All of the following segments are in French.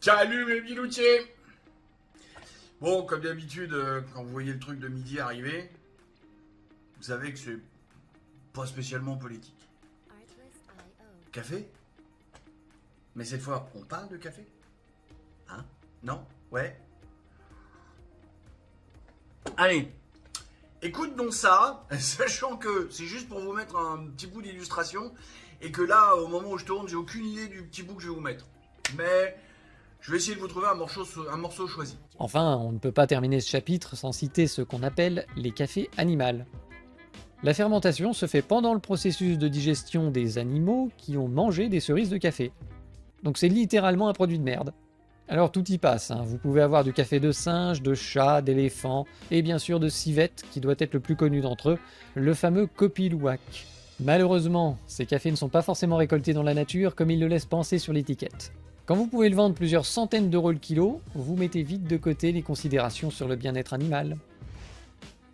Salut mes biloutiers. Bon, comme d'habitude, quand vous voyez le truc de midi arriver, vous savez que c'est pas spécialement politique. Café? Mais cette fois, on parle de café? Hein? Non? Ouais? Allez, écoute donc ça, sachant que c'est juste pour vous mettre un petit bout d'illustration, et que là, au moment où je tourne, j'ai aucune idée du petit bout que je vais vous mettre. Mais je vais essayer de vous trouver un morceau choisi. Enfin, on ne peut pas terminer ce chapitre sans citer ce qu'on appelle les cafés animales. La fermentation se fait pendant le processus de digestion des animaux qui ont mangé des cerises de café. Donc c'est littéralement un produit de merde. Alors tout y passe, hein. Vous pouvez avoir du café de singe, de chat, d'éléphant, et bien sûr de civette, qui doit être le plus connu d'entre eux, le fameux Kopi Luwak. Malheureusement, ces cafés ne sont pas forcément récoltés dans la nature comme ils le laissent penser sur l'étiquette. Quand vous pouvez le vendre plusieurs centaines d'euros le kilo, vous mettez vite de côté les considérations sur le bien-être animal.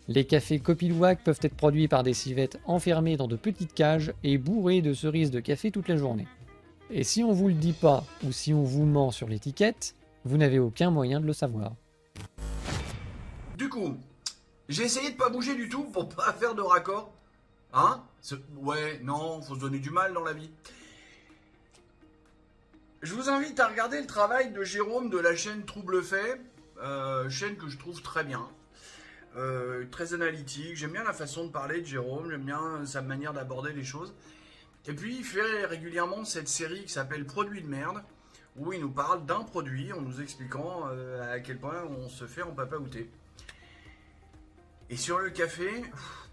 Les cafés Kopi Luwak peuvent être produits par des civettes enfermées dans de petites cages et bourrées de cerises de café toute la journée. Et si on vous le dit pas, ou si on vous ment sur l'étiquette, vous n'avez aucun moyen de le savoir. Du coup, j'ai essayé de pas bouger du tout pour pas faire de raccord. Hein? Ouais, non, faut se donner du mal dans la vie. Je vous invite à regarder le travail de Jérôme de la chaîne Trouble Fait, chaîne que je trouve très bien, très analytique. J'aime bien la façon de parler de Jérôme, j'aime bien sa manière d'aborder les choses. Et puis il fait régulièrement cette série qui s'appelle Produits de merde, où il nous parle d'un produit en nous expliquant à quel point on se fait en papaouter. Et sur le café,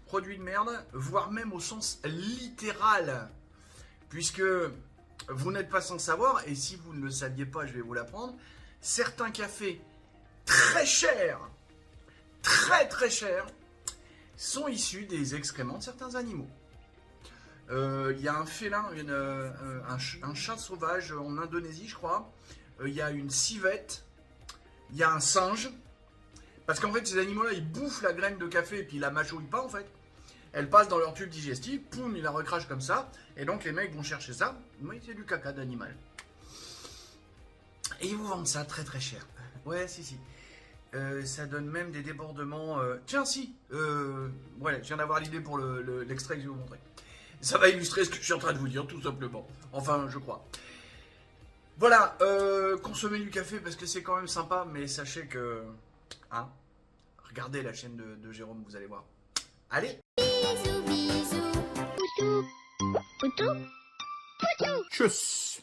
produit de merde, voire même au sens littéral, puisque vous n'êtes pas sans savoir, et si vous ne le saviez pas, je vais vous l'apprendre, certains cafés très chers, très très chers, sont issus des excréments de certains animaux. Il y a un félin, un chat sauvage en Indonésie, je crois. Il y a une civette, il y a un singe. Parce qu'en fait, ces animaux-là, ils bouffent la graine de café et puis ils la mâchouillent pas, en fait. Elle passe dans leur tube digestif, poum, ils la recrachent comme ça. Et donc, les mecs vont chercher ça. Oui, c'est du caca d'animal. Et ils vous vendent ça très très cher. Ouais, si. Ça donne même des débordements. Tiens, si. Ouais, je viens d'avoir l'idée pour l'extrait que je vais vous montrer. Ça va illustrer ce que je suis en train de vous dire, tout simplement. Enfin, je crois. Voilà, consommez du café parce que c'est quand même sympa, mais sachez que... Hein, regardez la chaîne de Jérôme, vous allez voir. Allez. Bisous, bisous. Poutou. Poutou. Poutou. Tchuss.